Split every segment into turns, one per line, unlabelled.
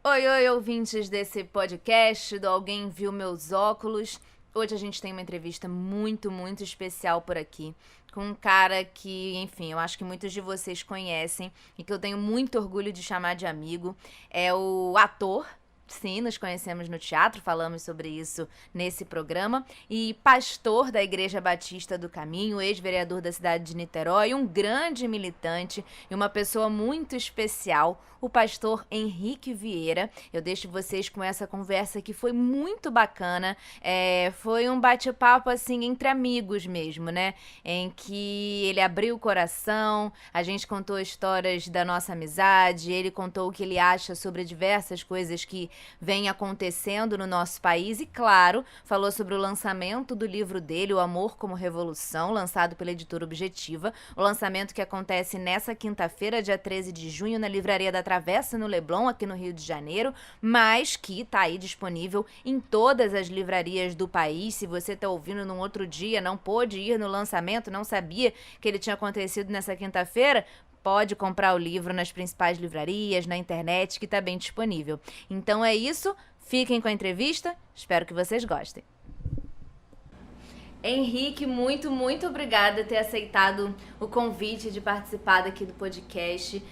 Oi, oi, ouvintes desse podcast do Alguém Viu Meus Óculos. Hoje a gente tem uma entrevista muito especial por aqui, com um cara que, enfim, eu acho que muitos de vocês conhecem e que eu tenho muito orgulho de chamar de amigo. É o ator. Sim, nos conhecemos no teatro, falamos sobre isso nesse programa. E pastor da Igreja Batista do Caminho, ex-vereador da cidade de Niterói, um grande militante e uma pessoa muito especial, o pastor Henrique Vieira. Eu deixo vocês com essa conversa que foi muito bacana. Foi um bate-papo, assim, entre amigos mesmo, né? Em que ele abriu o coração, a gente contou histórias da nossa amizade, ele contou o que ele acha sobre diversas coisas que vem acontecendo no nosso país e, claro, falou sobre o lançamento do livro dele, O Amor como Revolução, lançado pela editora Objetiva, o lançamento que acontece nessa quinta-feira, dia 13 de junho, na Livraria da Travessa, no Leblon, aqui no Rio de Janeiro, mas que tá aí disponível em todas as livrarias do país. Se você tá ouvindo num outro dia, não pôde ir no lançamento, não sabia que ele tinha acontecido nessa quinta-feira, pode comprar o livro nas principais livrarias, na internet, que está bem disponível. Então é isso, fiquem com a entrevista, espero que vocês gostem. Henrique, muito obrigada por ter aceitado o convite de participar daqui do podcast.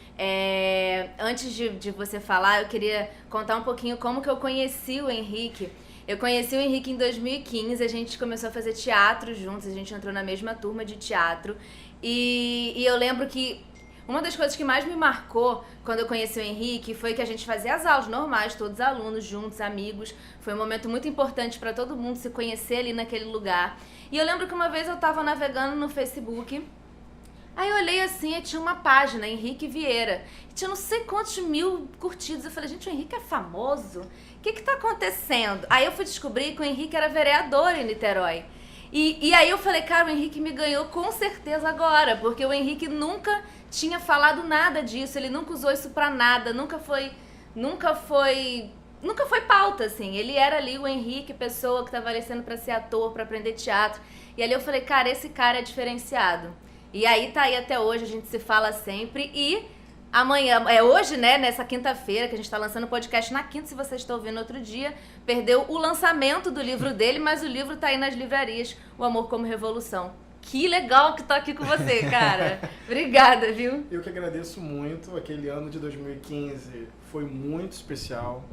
Antes de você falar, eu queria contar um pouquinho como que eu conheci o Henrique. Eu conheci o Henrique em 2015, a gente começou a fazer teatro juntos, a gente entrou na mesma turma de teatro. E eu lembro que uma das coisas que mais me marcou quando eu conheci o Henrique foi que a gente fazia as aulas normais, todos alunos juntos, amigos. Foi um momento muito importante para todo mundo se conhecer ali naquele lugar. E eu lembro que uma vez eu tava navegando no Facebook, aí eu olhei assim e tinha uma página, Henrique Vieira. E tinha não sei quantos mil curtidos. Eu falei, gente, o Henrique é famoso? O que tá acontecendo? Aí eu fui descobrir que o Henrique era vereador em Niterói. E aí eu falei, cara, o Henrique me ganhou com certeza agora, porque o Henrique nunca tinha falado nada disso, ele nunca usou isso pra nada, nunca foi pauta, assim. Ele era ali o Henrique, pessoa que tava descendo pra ser ator, pra aprender teatro. E ali eu falei, cara, esse cara é diferenciado. E aí tá aí até hoje, a gente se fala sempre e amanhã, hoje, né, nessa quinta-feira, que a gente tá lançando o podcast na quinta, se você está ouvindo outro dia, perdeu o lançamento do livro dele, mas o livro tá aí nas livrarias, O Amor como Revolução. Que legal que tá aqui com você, cara. Obrigada, viu?
Eu que agradeço muito. Aquele ano de 2015 foi muito especial.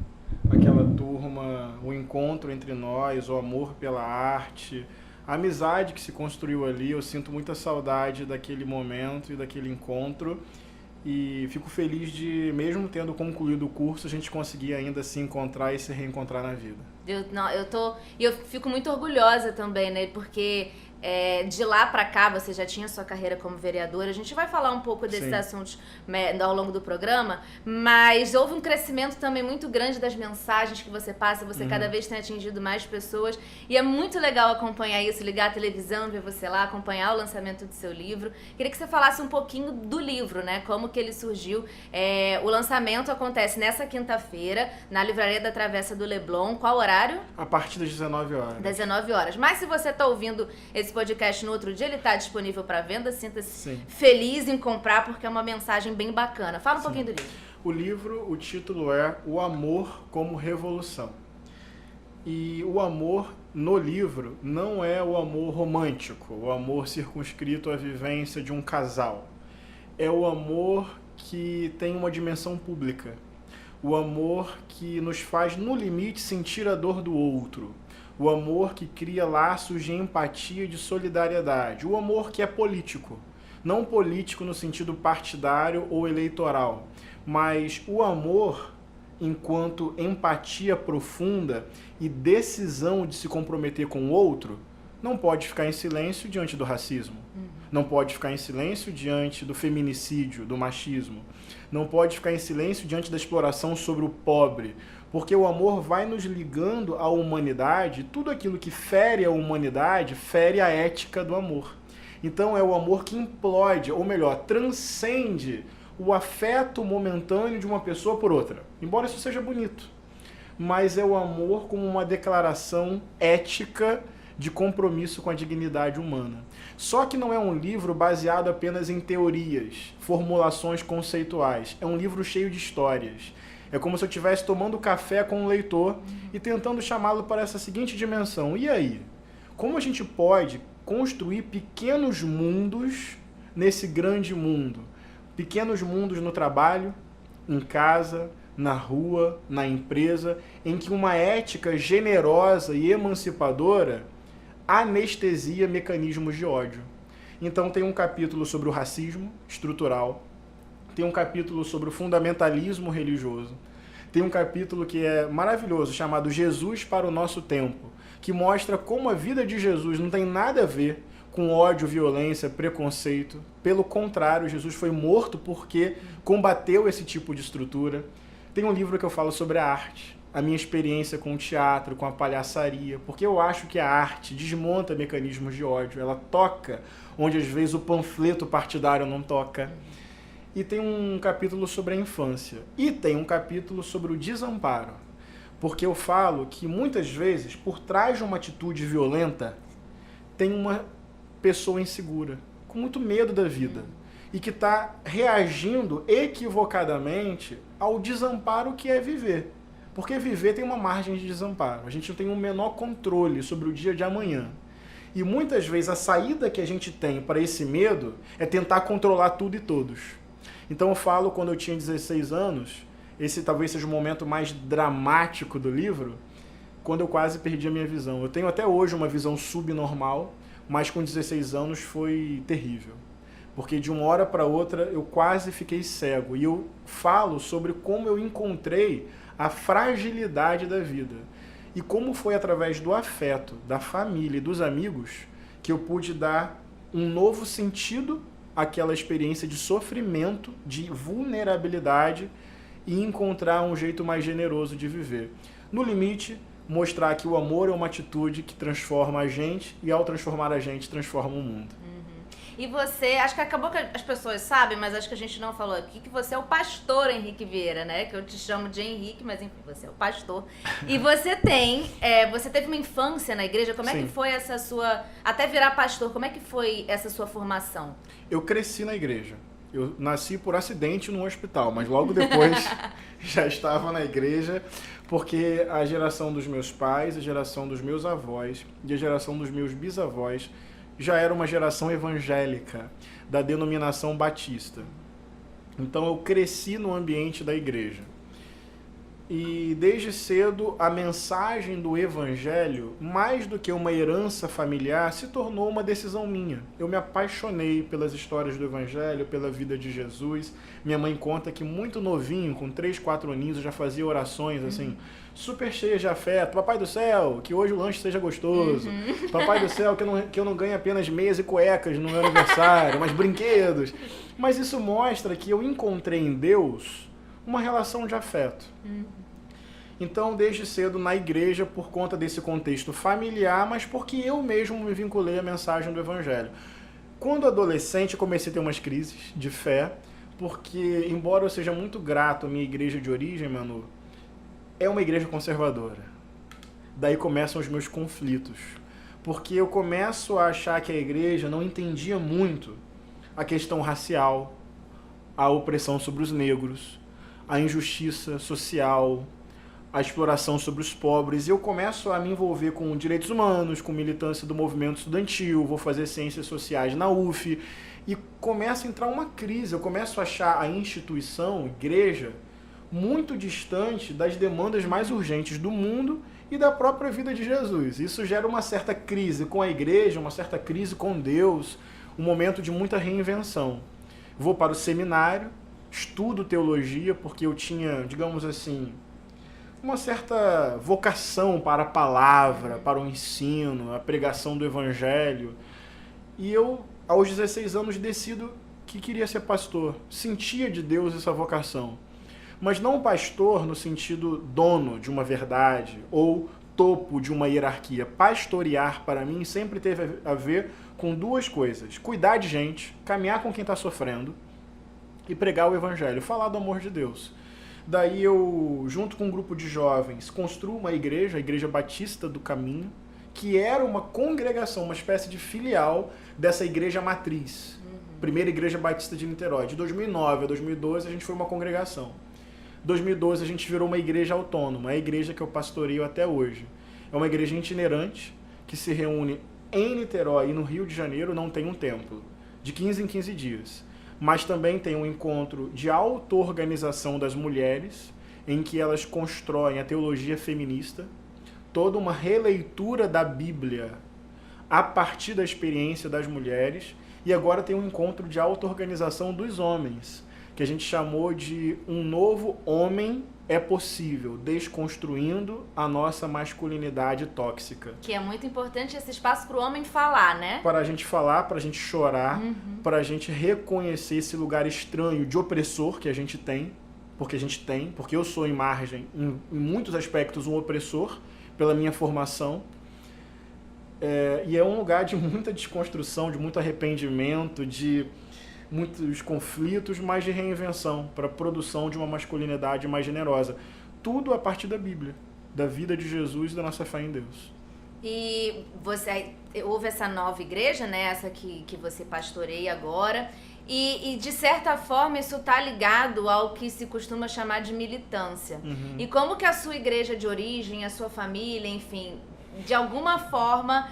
Aquela turma, o encontro entre nós, o amor pela arte, a amizade que se construiu ali. Eu sinto muita saudade daquele momento e daquele encontro. E fico feliz de, mesmo tendo concluído o curso, a gente conseguir ainda se encontrar e se reencontrar na vida.
Eu fico muito orgulhosa também, né? Porque de lá pra cá você já tinha sua carreira como vereadora. A gente vai falar um pouco desses assuntos ao longo do programa, mas houve um crescimento também muito grande das mensagens que você passa. Você cada vez tem atingido mais pessoas e é muito legal acompanhar isso, ligar a televisão, ver você lá, acompanhar o lançamento do seu livro. Queria que você falasse um pouquinho do livro, né? Como que ele surgiu. O lançamento acontece nessa quinta-feira na Livraria da Travessa do Leblon. Qual horário?
A partir das 19 horas.
19 horas. Mas se você tá ouvindo esse podcast no outro dia, ele tá disponível para venda. Sinta-se feliz em comprar, porque é uma mensagem bem bacana. Fala um pouquinho do livro.
O livro, o título é O Amor como Revolução. E o amor no livro não é o amor romântico, o amor circunscrito à vivência de um casal. É o amor que tem uma dimensão pública. O amor que nos faz, no limite, sentir a dor do outro. O amor que cria laços de empatia e de solidariedade. O amor que é político. Não político no sentido partidário ou eleitoral, mas o amor enquanto empatia profunda e decisão de se comprometer com o outro, não pode ficar em silêncio diante do racismo. Não pode ficar em silêncio diante do feminicídio, do machismo. Não pode ficar em silêncio diante da exploração sobre o pobre. Porque o amor vai nos ligando à humanidade, tudo aquilo que fere a humanidade, fere a ética do amor. Então é o amor que implode, ou melhor, transcende o afeto momentâneo de uma pessoa por outra. Embora isso seja bonito. Mas é o amor como uma declaração ética de compromisso com a dignidade humana. Só que não é um livro baseado apenas em teorias, formulações conceituais. É um livro cheio de histórias. É como se eu estivesse tomando café com um leitor e tentando chamá-lo para essa seguinte dimensão. E aí? Como a gente pode construir pequenos mundos nesse grande mundo? Pequenos mundos no trabalho, em casa, na rua, na empresa, em que uma ética generosa e emancipadora anestesia mecanismos de ódio. Então tem um capítulo sobre o racismo estrutural, tem um capítulo sobre o fundamentalismo religioso, tem um capítulo que é maravilhoso, chamado Jesus para o Nosso Tempo, que mostra como a vida de Jesus não tem nada a ver com ódio, violência, preconceito. Pelo contrário, Jesus foi morto porque combateu esse tipo de estrutura. Tem um livro que eu falo sobre a arte, a minha experiência com o teatro, com a palhaçaria, porque eu acho que a arte desmonta mecanismos de ódio, ela toca onde às vezes o panfleto partidário não toca. E tem um capítulo sobre a infância. E tem um capítulo sobre o desamparo. Porque eu falo que muitas vezes, por trás de uma atitude violenta, tem uma pessoa insegura, com muito medo da vida. E que está reagindo equivocadamente ao desamparo que é viver. Porque viver tem uma margem de desamparo. A gente não tem um menor controle sobre o dia de amanhã. E muitas vezes a saída que a gente tem para esse medo é tentar controlar tudo e todos. Então eu falo, quando eu tinha 16 anos, esse talvez seja o momento mais dramático do livro, quando eu quase perdi a minha visão. Eu tenho até hoje uma visão subnormal, mas com 16 anos foi terrível. Porque de uma hora para outra eu quase fiquei cego. E eu falo sobre como eu encontrei a fragilidade da vida. E como foi através do afeto, da família e dos amigos que eu pude dar um novo sentido àquela experiência de sofrimento, de vulnerabilidade e encontrar um jeito mais generoso de viver. No limite, mostrar que o amor é uma atitude que transforma a gente e ao transformar a gente, transforma o mundo.
E você, acho que acabou que as pessoas sabem, mas acho que a gente não falou aqui, que você é o pastor Henrique Vieira, né? Que eu te chamo de Henrique, mas enfim, você é o pastor. E você você teve uma infância na igreja, como é
Sim.
que foi essa sua, até virar pastor, como é que foi essa sua formação?
Eu cresci na igreja. Eu nasci por acidente num hospital, mas logo depois já estava na igreja, porque a geração dos meus pais, a geração dos meus avós e a geração dos meus bisavós já era uma geração evangélica, da denominação batista. Então eu cresci no ambiente da igreja. E desde cedo a mensagem do evangelho, mais do que uma herança familiar, se tornou uma decisão minha. Eu me apaixonei pelas histórias do evangelho, pela vida de Jesus. Minha mãe conta que muito novinho, com 3, 4 aninhos, eu já fazia orações assim, super cheias de afeto. Papai do céu, que hoje o lanche seja gostoso. Papai do céu, que eu não ganhe apenas meias e cuecas no meu aniversário, mas brinquedos. Mas isso mostra que eu encontrei em Deus uma relação de afeto. Então, desde cedo na igreja, por conta desse contexto familiar, mas porque eu mesmo me vinculei à mensagem do evangelho. Quando adolescente, eu comecei a ter umas crises de fé, porque, embora eu seja muito grato à minha igreja de origem, Manu, é uma igreja conservadora. Daí começam os meus conflitos, porque eu começo a achar que a igreja não entendia muito a questão racial, a opressão sobre os negros, a injustiça social, a exploração sobre os pobres. E eu começo a me envolver com direitos humanos, com militância do movimento estudantil, vou fazer ciências sociais na UF, e começa a entrar uma crise. Eu começo a achar a instituição, igreja, muito distante das demandas mais urgentes do mundo e da própria vida de Jesus. Isso gera uma certa crise com a igreja, uma certa crise com Deus, um momento de muita reinvenção. Vou para o seminário, estudo teologia, porque eu tinha, digamos assim, uma certa vocação para a palavra, para o ensino, a pregação do evangelho. E eu, aos 16 anos, decido que queria ser pastor. Sentia de Deus essa vocação. Mas não pastor no sentido dono de uma verdade ou topo de uma hierarquia. Pastorear, para mim, sempre teve a ver com duas coisas. Cuidar de gente, caminhar com quem está sofrendo e pregar o evangelho, falar do amor de Deus. Daí eu, junto com um grupo de jovens, construo uma igreja, a Igreja Batista do Caminho, que era uma congregação, uma espécie de filial dessa igreja matriz. Primeira Igreja Batista de Niterói. De 2009 a 2012 a gente foi uma congregação. 2012 a gente virou uma igreja autônoma, a igreja que eu pastoreio até hoje. É uma igreja itinerante que se reúne em Niterói e no Rio de Janeiro, não tem um templo, de 15 em 15 dias. Mas também tem um encontro de auto-organização das mulheres, em que elas constroem a teologia feminista, toda uma releitura da Bíblia a partir da experiência das mulheres, e agora tem um encontro de auto-organização dos homens, que a gente chamou de um novo homem é possível, desconstruindo a nossa masculinidade tóxica.
Que é muito importante esse espaço para o homem falar, né?
Para a gente falar, para a gente chorar, para a gente reconhecer esse lugar estranho de opressor que a gente tem, porque eu sou em margem, em muitos aspectos, um opressor, pela minha formação. E é um lugar de muita desconstrução, de muito arrependimento, de muitos conflitos, mas de reinvenção para a produção de uma masculinidade mais generosa. Tudo a partir da Bíblia, da vida de Jesus e da nossa fé em Deus.
E você houve essa nova igreja, né? Essa que você pastoreia agora. E de certa forma isso está ligado ao que se costuma chamar de militância. E como que a sua igreja de origem, a sua família, enfim, de alguma forma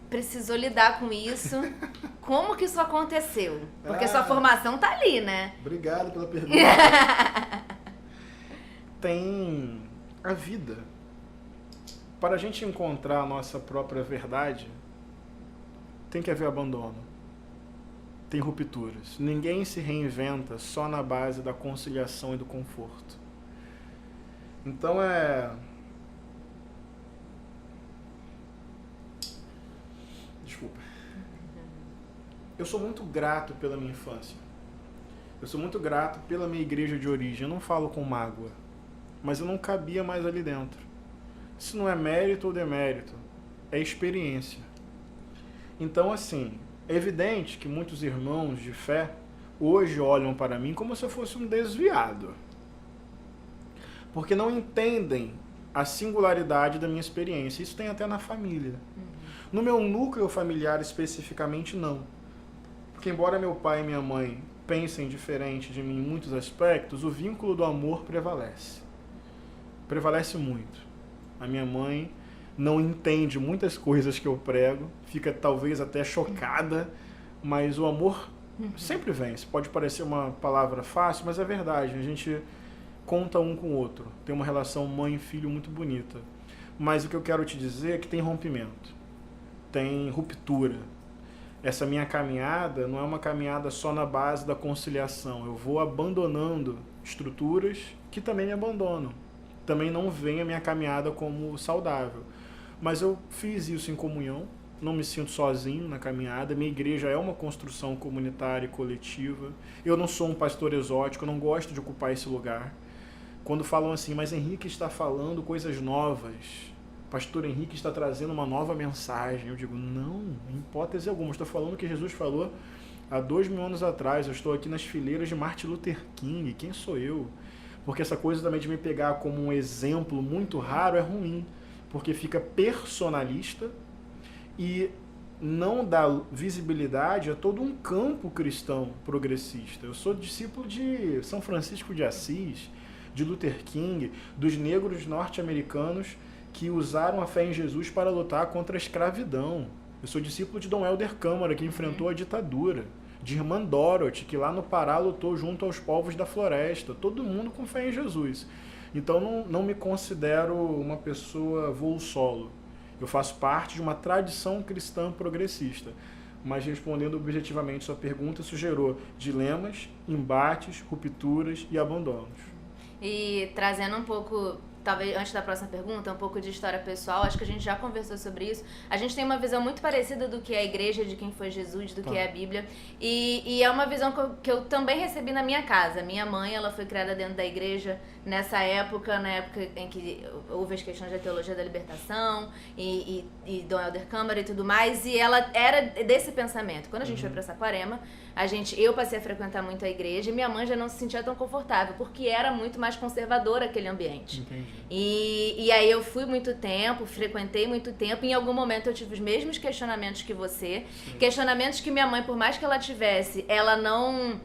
precisou lidar com isso? Como que isso aconteceu? Porque sua formação tá ali, né?
Obrigado pela pergunta. Tem a vida. Para a gente encontrar a nossa própria verdade, tem que haver abandono. Tem rupturas. Ninguém se reinventa só na base da conciliação e do conforto. Então Desculpa. Eu sou muito grato pela minha infância. Eu sou muito grato pela minha igreja de origem. Eu não falo com mágoa, mas eu não cabia mais ali dentro. Isso não é mérito ou demérito, é experiência. Então, assim, é evidente que muitos irmãos de fé hoje olham para mim como se eu fosse um desviado, porque não entendem a singularidade da minha experiência. Isso tem até na família. No meu núcleo familiar especificamente, não. Porque embora meu pai e minha mãe pensem diferente de mim em muitos aspectos, o vínculo do amor prevalece. Prevalece muito. A minha mãe não entende muitas coisas que eu prego, fica talvez até chocada, mas o amor sempre vence. Pode parecer uma palavra fácil, mas é verdade. A gente conta um com o outro. Tem uma relação mãe e filho muito bonita. Mas o que eu quero te dizer é que tem rompimento, tem ruptura. Essa minha caminhada não é uma caminhada só na base da conciliação. Eu vou abandonando estruturas que também me abandonam. Também não veem a minha caminhada como saudável. Mas eu fiz isso em comunhão, não me sinto sozinho na caminhada. Minha igreja é uma construção comunitária e coletiva. Eu não sou um pastor exótico, eu não gosto de ocupar esse lugar. Quando falam assim, mas Henrique está falando coisas novas, pastor Henrique está trazendo uma nova mensagem, eu digo, não, em hipótese alguma, estou falando o que Jesus falou há 2000 anos atrás. Eu estou aqui nas fileiras de Martin Luther King, quem sou eu? Porque essa coisa também de me pegar como um exemplo muito raro é ruim, porque fica personalista e não dá visibilidade a todo um campo cristão progressista. Eu sou discípulo de São Francisco de Assis, de Luther King, dos negros norte-americanos que usaram a fé em Jesus para lutar contra a escravidão. Eu sou discípulo de Dom Helder Câmara, que enfrentou a ditadura, de Irmã Dorothy, que lá no Pará lutou junto aos povos da floresta, todo mundo com fé em Jesus. Então não me considero uma pessoa voo solo. Eu faço parte de uma tradição cristã progressista. Mas respondendo objetivamente sua pergunta, isso gerou dilemas, embates, rupturas e abandonos.
E trazendo um pouco, talvez antes da próxima pergunta, um pouco de história pessoal, acho que a gente já conversou sobre isso. A gente tem uma visão muito parecida do que é a igreja, de quem foi Jesus, do que é a Bíblia. E é uma visão que eu também recebi na minha casa. Minha mãe, ela foi criada dentro da igreja nessa época, na época em que houve as questões da teologia da libertação e Dom Helder Câmara e tudo mais. E ela era desse pensamento. Quando a gente foi para Saquarema, eu passei a frequentar muito a igreja e minha mãe já não se sentia tão confortável, porque era muito mais conservador aquele ambiente.
Entendi.
E aí eu fui muito tempo, frequentei muito tempo, e em algum momento eu tive os mesmos questionamentos que você. Sim. Questionamentos que minha mãe, por mais que ela tivesse, ela não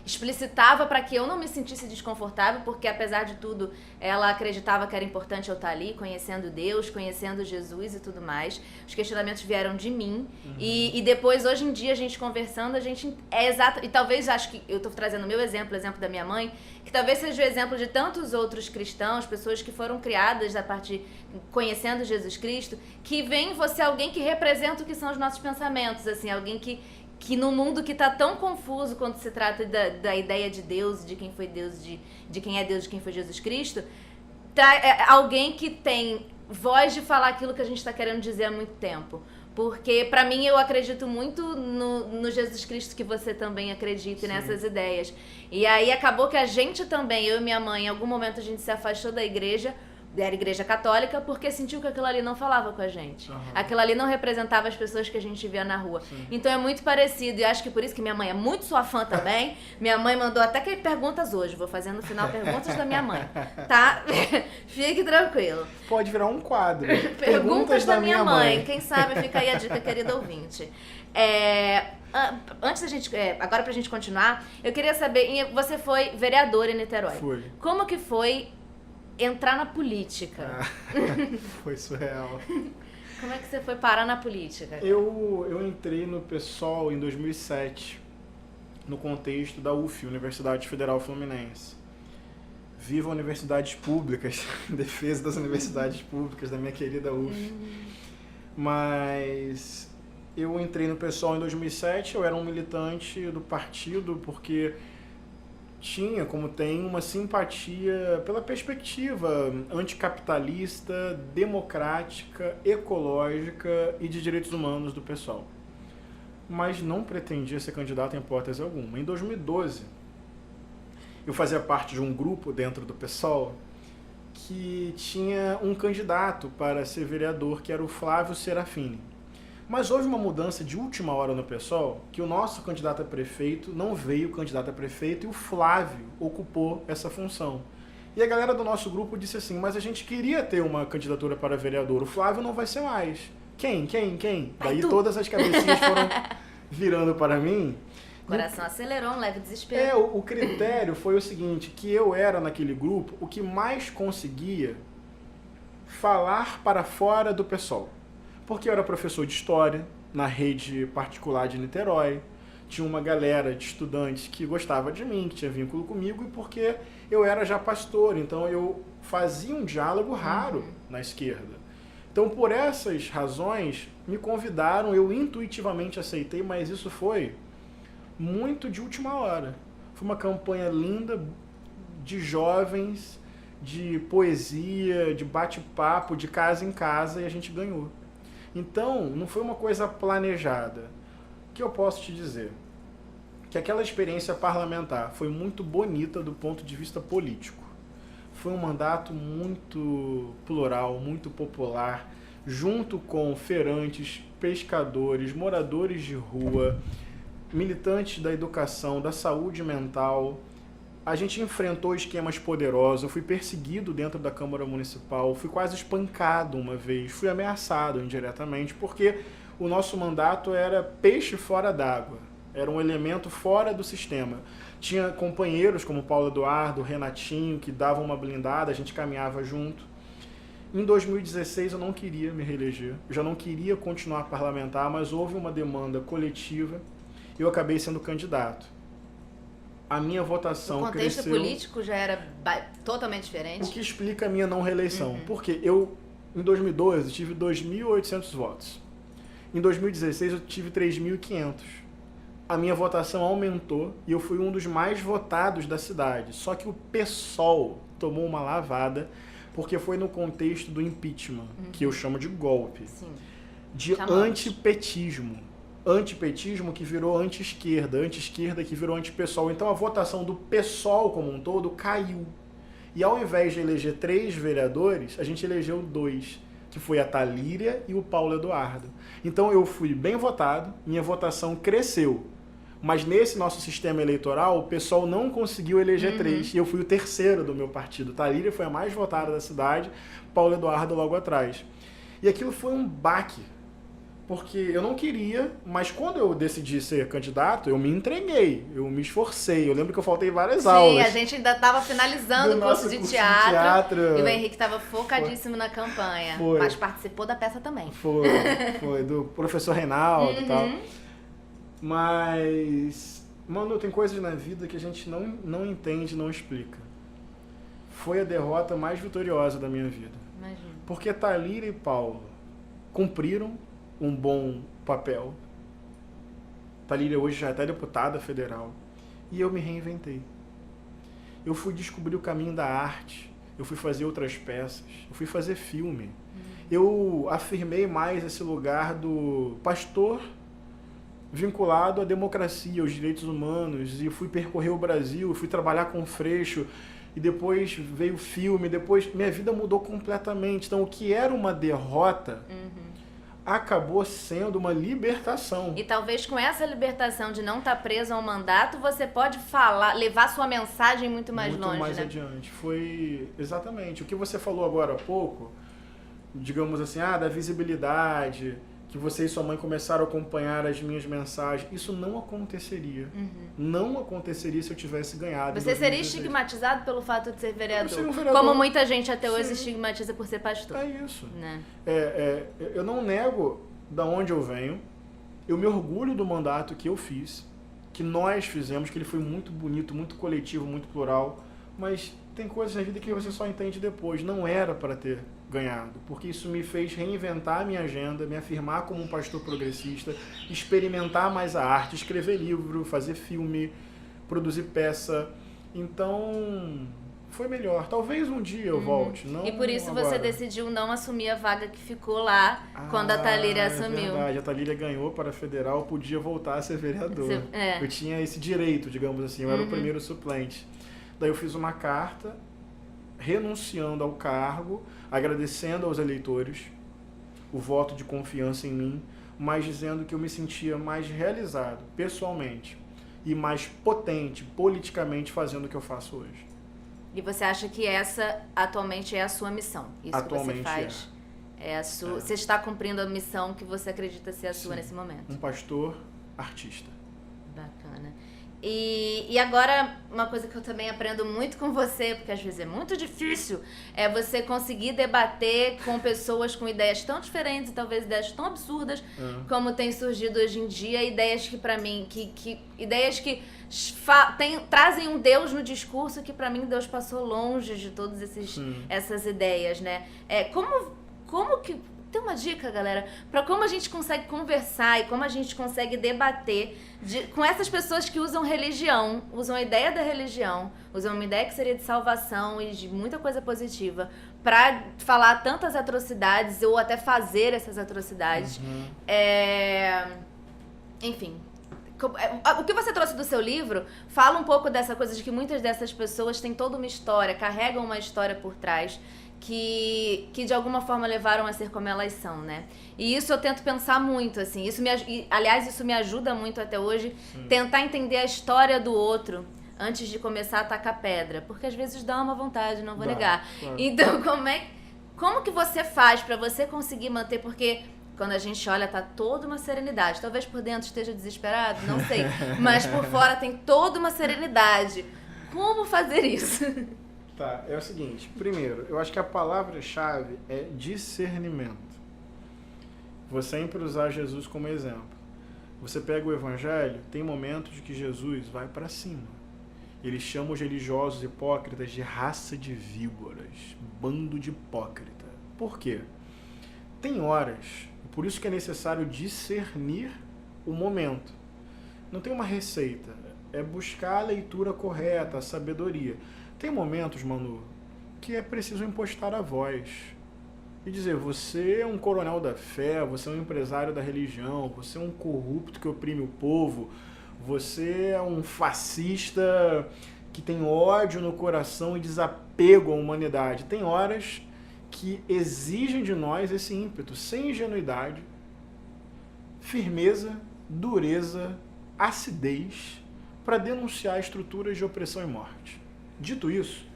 explicitava para que eu não me sentisse desconfortável, porque apesar de tudo, ela acreditava que era importante eu estar ali, conhecendo Deus, conhecendo Jesus e tudo mais. Os questionamentos vieram de mim. E depois, hoje em dia, a gente conversando, a gente é exato. E talvez, acho que eu estou trazendo o meu exemplo, o exemplo da minha mãe, que talvez seja o exemplo de tantos outros cristãos, pessoas que foram criadas a partir, conhecendo Jesus Cristo, que vem em você alguém que representa o que são os nossos pensamentos, assim, alguém que no mundo que está tão confuso quando se trata da ideia de Deus, de quem foi Deus, de quem é Deus, de quem foi Jesus Cristo, alguém que tem voz de falar aquilo que a gente está querendo dizer há muito tempo. Porque, pra mim, eu acredito muito no Jesus Cristo que você também acredita, nessas ideias. E aí acabou que a gente também, eu e minha mãe, em algum momento a gente se afastou da igreja católica, porque sentiu que aquilo ali não falava com a gente. Aquilo ali não representava as pessoas que a gente via na rua. Então é muito parecido, e acho que por isso que minha mãe é muito sua fã também. Minha mãe mandou até que perguntas hoje, vou fazer no final perguntas da minha mãe, tá? Fique tranquilo.
Pode virar um quadro.
Perguntas da minha mãe. Quem sabe, fica aí a dica, querido ouvinte. Antes da gente, agora pra gente continuar, eu queria saber, você foi vereador em Niterói.
Fui.
Como que foi entrar na política?
Foi surreal.
Como é que você foi parar na política?
Eu entrei no PSOL em 2007, no contexto da UF, Universidade Federal Fluminense. Viva universidades públicas, em defesa das universidades públicas, da minha querida UF. Mas eu entrei no PSOL em 2007, eu era um militante do partido, porque tinha, como tem, uma simpatia pela perspectiva anticapitalista, democrática, ecológica e de direitos humanos do PSOL. Mas não pretendia ser candidato em hipótese alguma. Em 2012, eu fazia parte de um grupo dentro do PSOL que tinha um candidato para ser vereador, que era o Flávio Serafini. Mas houve uma mudança de última hora no PSOL, que o nosso candidato a prefeito não veio candidato a prefeito e o Flávio ocupou essa função. E a galera do nosso grupo disse assim, mas a gente queria ter uma candidatura para vereador, o Flávio não vai ser mais. Quem? Daí todas as cabecinhas foram virando para mim.
O coração acelerou, um leve desespero.
O critério foi o seguinte, que eu era naquele grupo o que mais conseguia falar para fora do PSOL. Porque eu era professor de história na rede particular de Niterói, tinha uma galera de estudantes que gostava de mim, que tinha vínculo comigo, e porque eu era já pastor, então eu fazia um diálogo raro na esquerda. Então, por essas razões, me convidaram, eu intuitivamente aceitei, mas isso foi muito de última hora. Foi uma campanha linda de jovens, de poesia, de bate-papo, de casa em casa, e a gente ganhou. Então, não foi uma coisa planejada. O que eu posso te dizer? Que aquela experiência parlamentar foi muito bonita do ponto de vista político. Foi um mandato muito plural, muito popular, junto com feirantes, pescadores, moradores de rua, militantes da educação, da saúde mental. A gente enfrentou esquemas poderosos, eu fui perseguido dentro da Câmara Municipal, fui quase espancado uma vez, fui ameaçado indiretamente, porque o nosso mandato era peixe fora d'água, era um elemento fora do sistema. Tinha companheiros como Paulo Eduardo, Renatinho, que davam uma blindada, a gente caminhava junto. Em 2016 eu não queria me reeleger, eu já não queria continuar parlamentar, mas houve uma demanda coletiva e eu acabei sendo candidato. A minha votação cresceu.
O contexto político já era totalmente diferente?
O que explica a minha não reeleição. Porque eu, em 2012, tive 2.800 votos. Em 2016, eu tive 3.500. A minha votação aumentou e eu fui um dos mais votados da cidade. Só que o PSOL tomou uma lavada porque foi no contexto do impeachment, que eu chamo de golpe.
Sim.
De antipetismo. Antipetismo que virou anti-esquerda, anti-esquerda que virou anti-PSOL. Então a votação do PSOL como um todo caiu. E ao invés de eleger 3 vereadores, a gente elegeu 2, que foi a Thalíria e o Paulo Eduardo. Então eu fui bem votado, minha votação cresceu. Mas nesse nosso sistema eleitoral, o PSOL não conseguiu eleger 3, e eu fui o terceiro do meu partido. Thalíria foi a mais votada da cidade, Paulo Eduardo logo atrás. E aquilo foi um baque. porque eu não queria, mas quando eu decidi ser candidato, eu me entreguei, eu me esforcei. Eu lembro que eu faltei várias aulas.
Sim, a gente ainda estava finalizando o curso de teatro e o Henrique estava focadíssimo na campanha.
Foi.
Mas participou da peça também.
Foi do professor Reinaldo e tal. Mas, mano, tem coisas na vida que a gente não entende, não explica. Foi a derrota mais vitoriosa da minha vida.
Imagina.
Porque Thalíria e Paulo cumpriram um bom papel. Thalíria hoje já é até deputada federal. E eu me reinventei. Eu fui descobrir o caminho da arte. Eu fui fazer outras peças. Eu fui fazer filme. Eu afirmei mais esse lugar do pastor vinculado à democracia, aos direitos humanos. E fui percorrer o Brasil, fui trabalhar com Freixo. E depois veio o filme. Depois minha vida mudou completamente. Então o que era uma derrota... acabou sendo uma libertação.
E talvez com essa libertação de não estar preso a um mandato, você pode falar, levar sua mensagem muito mais longe,
muito mais
né?
adiante. Foi exatamente o que você falou agora há pouco, digamos assim, da visibilidade, que você e sua mãe começaram a acompanhar as minhas mensagens. Isso não aconteceria. Não aconteceria se eu tivesse ganhado.
Você seria estigmatizado pelo fato de ser vereador,
Eu seria um vereador.
como muita gente até hoje
Sim.
estigmatiza por ser pastor.
É isso.
Né?
Eu não nego da onde eu venho. Eu me orgulho do mandato que eu fiz, que nós fizemos, que ele foi muito bonito, muito coletivo, muito plural. Mas tem coisas na vida que você só entende depois. Não era para ter ganhado, porque isso me fez reinventar a minha agenda, me afirmar como um pastor progressista, experimentar mais a arte, escrever livro, fazer filme, produzir peça. Então, foi melhor. Talvez um dia eu volte. Não
E por isso
agora.
você decidiu não assumir a vaga que ficou lá quando a Thalíria assumiu.
É verdade, a Thalíria ganhou para a federal, podia voltar a ser vereador. Eu tinha esse direito, digamos assim, eu era o primeiro suplente. Daí eu fiz uma carta renunciando ao cargo, agradecendo aos eleitores o voto de confiança em mim, mas dizendo que eu me sentia mais realizado pessoalmente e mais potente politicamente fazendo o que eu faço hoje.
E você acha que essa atualmente é a sua missão? Isso
Atualmente
que você faz? É a sua. Você está cumprindo a missão que você acredita ser a sua nesse momento?
Um pastor artista.
Bacana. E agora, uma coisa que eu também aprendo muito com você, porque às vezes é muito difícil, é você conseguir debater com pessoas com ideias tão diferentes e talvez ideias tão absurdas como tem surgido hoje em dia, ideias que pra mim, ideias que trazem um Deus no discurso que pra mim Deus passou longe de todas essas ideias, né? Como que... Tem uma dica, galera, para como a gente consegue conversar e como a gente consegue debater com essas pessoas que usam religião, usam a ideia da religião, usam uma ideia que seria de salvação e de muita coisa positiva para falar tantas atrocidades ou até fazer essas atrocidades. Enfim, o que você trouxe do seu livro fala um pouco dessa coisa de que muitas dessas pessoas têm toda uma história, carregam uma história por trás, que de alguma forma levaram a ser como elas são, né? E isso eu tento pensar muito, assim. Aliás, isso me ajuda muito até hoje, tentar entender a história do outro antes de começar a atacar pedra. Porque às vezes dá uma vontade, não vou negar. Claro. Então, como que você faz pra você conseguir manter? Porque quando a gente olha, tá toda uma serenidade. Talvez por dentro esteja desesperado, não sei. Mas por fora tem toda uma serenidade. Como fazer isso?
Tá, é o seguinte, primeiro, eu acho que a palavra-chave é discernimento. Vou sempre usar Jesus como exemplo. Você pega o Evangelho, tem momentos que Jesus vai para cima. Ele chama os religiosos hipócritas de raça de víboras, bando de hipócrita. Por quê? Tem horas, por isso que é necessário discernir o momento. Não tem uma receita, é buscar a leitura correta, a sabedoria. Tem momentos, Manu, que é preciso impostar a voz e dizer, você é um coronel da fé, você é um empresário da religião, você é um corrupto que oprime o povo, você é um fascista que tem ódio no coração e desapego à humanidade. Tem horas que exigem de nós esse ímpeto, sem ingenuidade, firmeza, dureza, acidez, para denunciar estruturas de opressão e morte. Dito isso,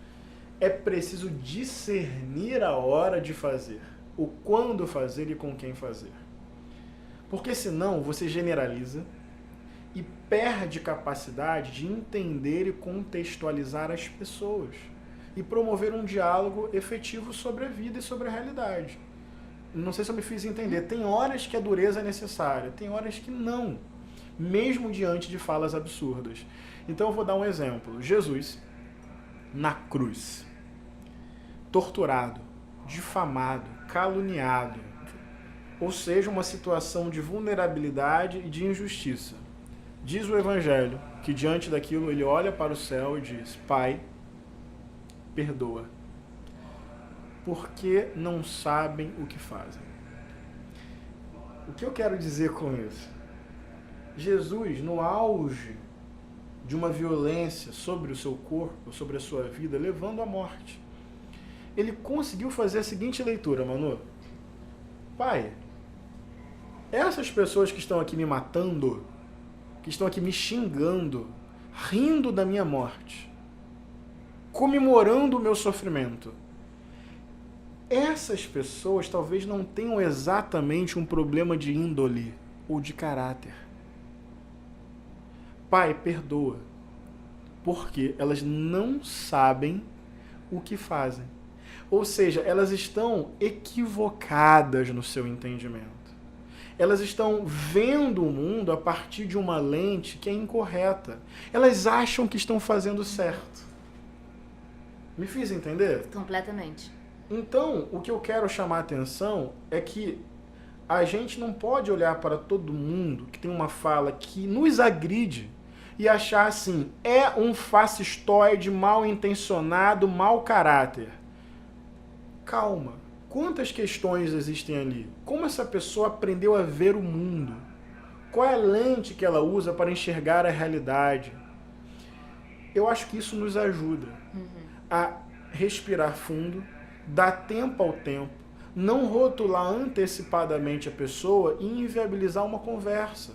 é preciso discernir a hora de fazer, o quando fazer e com quem fazer. Porque senão você generaliza e perde capacidade de entender e contextualizar as pessoas e promover um diálogo efetivo sobre a vida e sobre a realidade. Não sei se eu me fiz entender. Tem horas que a dureza é necessária, tem horas que não, mesmo diante de falas absurdas. Então eu vou dar um exemplo. Jesus, na cruz, torturado, difamado, caluniado, ou seja, uma situação de vulnerabilidade e de injustiça. Diz o Evangelho que diante daquilo ele olha para o céu e diz: Pai, perdoa, porque não sabem o que fazem. O que eu quero dizer com isso? Jesus, no auge de uma violência sobre o seu corpo, sobre a sua vida, levando à morte, ele conseguiu fazer a seguinte leitura, Manu. Pai, essas pessoas que estão aqui me matando, que estão aqui me xingando, rindo da minha morte, comemorando o meu sofrimento, essas pessoas talvez não tenham exatamente um problema de índole ou de caráter. Pai, perdoa, porque elas não sabem o que fazem. Ou seja, elas estão equivocadas no seu entendimento. Elas estão vendo o mundo a partir de uma lente que é incorreta. Elas acham que estão fazendo certo. Me fiz entender?
Completamente.
Então, o que eu quero chamar a atenção é que a gente não pode olhar para todo mundo que tem uma fala que nos agride e achar assim, é um fascistoide mal intencionado, mau caráter. Calma. Quantas questões existem ali? Como essa pessoa aprendeu a ver o mundo? Qual é a lente que ela usa para enxergar a realidade? Eu acho que isso nos ajuda a respirar fundo, dar tempo ao tempo, não rotular antecipadamente a pessoa e inviabilizar uma conversa,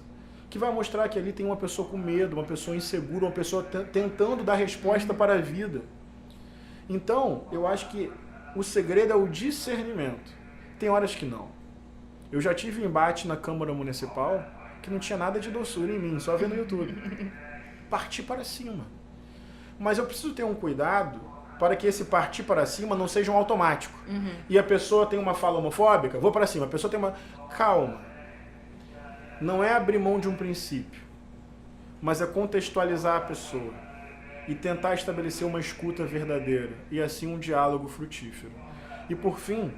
que vai mostrar que ali tem uma pessoa com medo, uma pessoa insegura, uma pessoa tentando dar resposta para a vida. Então, eu acho que o segredo é o discernimento. Tem horas que não. Eu já tive embate na Câmara Municipal que não tinha nada de doçura em mim, só ver no YouTube. Parti para cima. Mas eu preciso ter um cuidado para que esse partir para cima não seja um automático. E a pessoa tem uma fala homofóbica, vou para cima. A pessoa tem uma... Calma. Não é abrir mão de um princípio, mas é contextualizar a pessoa e tentar estabelecer uma escuta verdadeira e assim um diálogo frutífero. E por fim,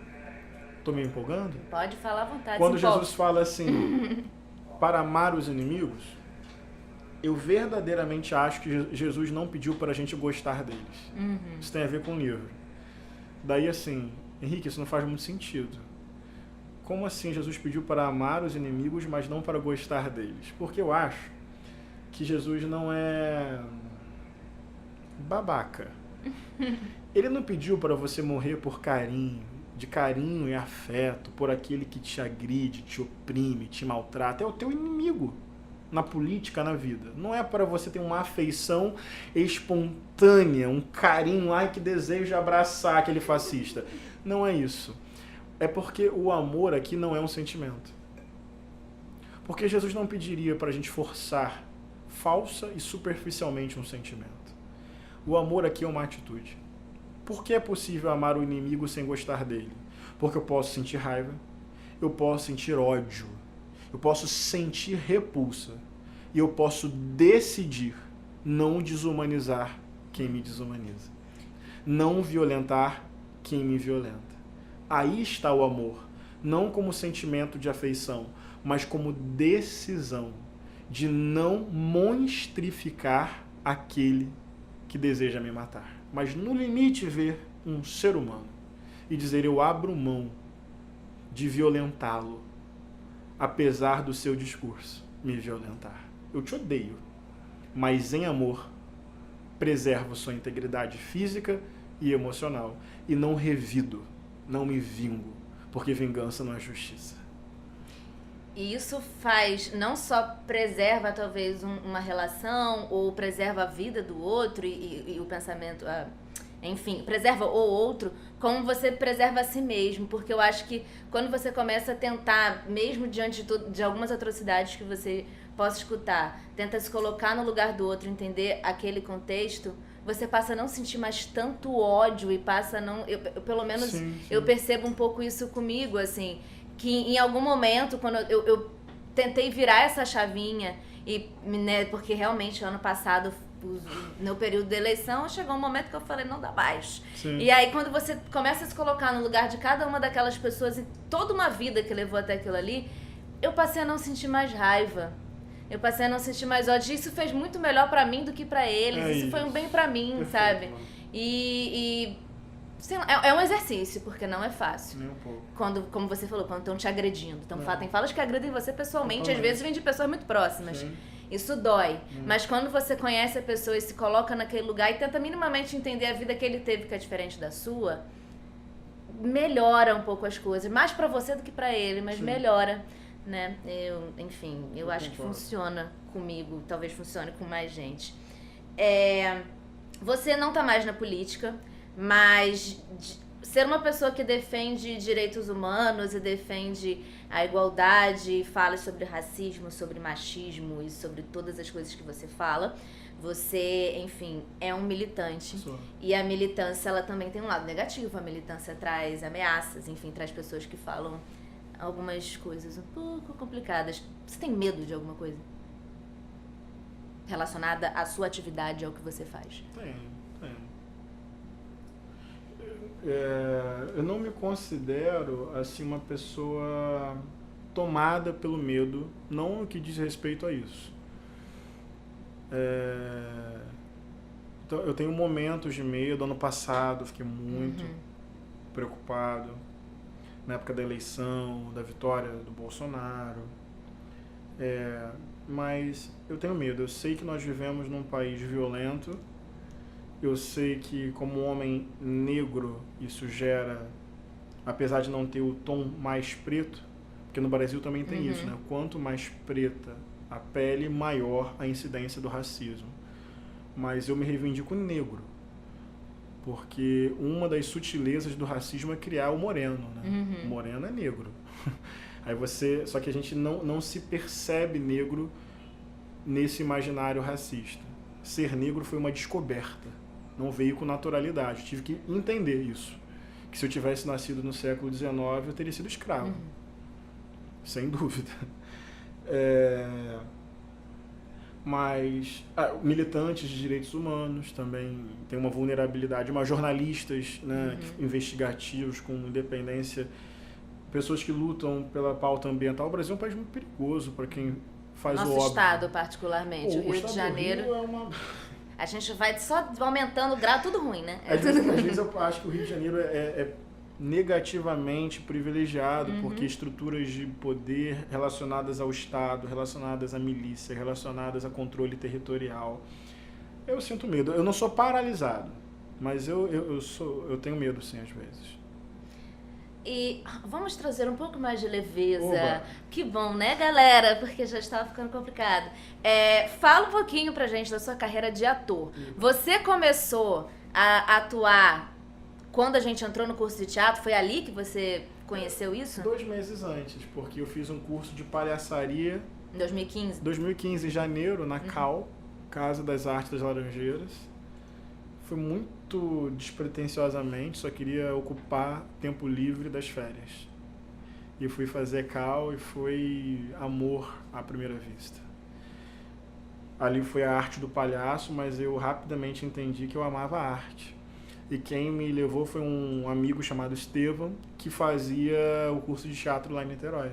estou me empolgando?
Pode falar à vontade.
Quando Jesus fala assim, para amar os inimigos, eu verdadeiramente acho que Jesus não pediu para a gente gostar deles. Isso tem a ver com o livro. Daí assim, Henrique, isso não faz muito sentido. Como assim Jesus pediu para amar os inimigos, mas não para gostar deles? Porque eu acho que Jesus não é babaca. Ele não pediu para você morrer por carinho, de carinho e afeto, por aquele que te agride, te oprime, te maltrata. É o teu inimigo na política, na vida. Não é para você ter uma afeição espontânea, um carinho, ai que desejo abraçar aquele fascista. Não é isso. É porque o amor aqui não é um sentimento. Porque Jesus não pediria para a gente forçar falsa e superficialmente um sentimento. O amor aqui é uma atitude. Por que é possível amar o inimigo sem gostar dele? Porque eu posso sentir raiva, eu posso sentir ódio, eu posso sentir repulsa e eu posso decidir não desumanizar quem me desumaniza, não violentar quem me violenta. Aí está o amor, não como sentimento de afeição, mas como decisão de não monstrificar aquele que deseja me matar, mas no limite ver um ser humano e dizer eu abro mão de violentá-lo, apesar do seu discurso me violentar. Eu te odeio, mas em amor preservo sua integridade física e emocional e não revido, não me vingo, porque vingança não é justiça.
E isso faz, não só preserva talvez uma relação ou preserva a vida do outro e o pensamento, enfim, preserva o outro, como você preserva a si mesmo. Porque eu acho que quando você começa a tentar, mesmo diante de algumas atrocidades que você possa escutar, tenta se colocar no lugar do outro, entender aquele contexto, você passa a não sentir mais tanto ódio e passa a não... Eu pelo menos,
sim.
eu percebo um pouco isso comigo, assim, que em algum momento, quando eu tentei virar essa chavinha, e, né, porque realmente ano passado, no período da eleição, chegou um momento que eu falei, não dá mais.
Sim.
E aí quando você começa a se colocar no lugar de cada uma daquelas pessoas e toda uma vida que levou até aquilo ali, eu passei a não sentir mais raiva. Eu passei a não sentir mais ódio. Isso fez muito melhor pra mim do que pra eles. Isso foi um bem pra mim,
perfeito,
sabe?
mano.
E sei lá, é um exercício, porque não é fácil.
Nem um pouco.
Quando, como você falou, quando estão te agredindo. Então, tem falas que agredem você pessoalmente,
Totalmente.
às vezes vem de pessoas muito próximas.
Sim.
Isso dói. Mas quando você conhece a pessoa e se coloca naquele lugar e tenta minimamente entender a vida que ele teve, que é diferente da sua, melhora um pouco as coisas. Mais pra você do que pra ele, mas melhora, né? Eu acho que funciona comigo. Talvez funcione com mais gente. Você não tá mais na política, mas ser uma pessoa que defende direitos humanos e defende a igualdade, fala sobre racismo, sobre machismo e sobre todas as coisas que você fala, você, enfim, é um militante.
Sou.
E a militância, ela também tem um lado negativo. A militância traz ameaças, enfim, traz pessoas que falam algumas coisas um pouco complicadas. Você tem medo de alguma coisa relacionada à sua atividade, ao que você faz?
Tenho. Eu não me considero assim uma pessoa tomada pelo medo, não no que diz respeito a isso. Então, eu tenho momentos de medo. Ano passado fiquei muito preocupado, na época da eleição, da vitória do Bolsonaro. Mas eu tenho medo. Eu sei que nós vivemos num país violento. Eu sei que, como homem negro, isso gera, apesar de não ter o tom mais preto, porque no Brasil também tem isso, né? Quanto mais preta a pele, maior a incidência do racismo. Mas eu me reivindico negro, porque uma das sutilezas do racismo é criar o moreno, né? O moreno é negro. Só que a gente não se percebe negro nesse imaginário racista. Ser negro foi uma descoberta. Não veio com naturalidade. Tive que entender isso. Que se eu tivesse nascido no século XIX, eu teria sido escravo. Sem dúvida. Mas militantes de direitos humanos também têm uma vulnerabilidade. Mas jornalistas, né, investigativos com independência. Pessoas que lutam pela pauta ambiental. O Brasil é um país muito perigoso para quem faz o óbvio.
Nosso estado, particularmente. O Rio de Janeiro...
Rio é uma...
A gente vai só aumentando o grau, tudo ruim, né?
Às vezes eu acho que o Rio de Janeiro é negativamente privilegiado, porque estruturas de poder relacionadas ao Estado, relacionadas à milícia, relacionadas a controle territorial. Eu sinto medo. Eu não sou paralisado, mas eu tenho medo, sim, às vezes.
E vamos trazer um pouco mais de leveza.
Oba.
Que bom, né, galera? Porque já estava ficando complicado. Fala um pouquinho pra gente da sua carreira de ator. Você começou a atuar quando a gente entrou no curso de teatro? Foi ali que você conheceu isso?
2 meses antes, porque eu fiz um curso de palhaçaria...
Em 2015?
2015, em janeiro, na CAL, Casa das Artes das Laranjeiras. Foi muito despretensiosamente, só queria ocupar tempo livre das férias. E fui fazer CAL e foi amor à primeira vista. Ali foi a arte do palhaço, mas eu rapidamente entendi que eu amava a arte. E quem me levou foi um amigo chamado Estevam, que fazia o curso de teatro lá em Niterói.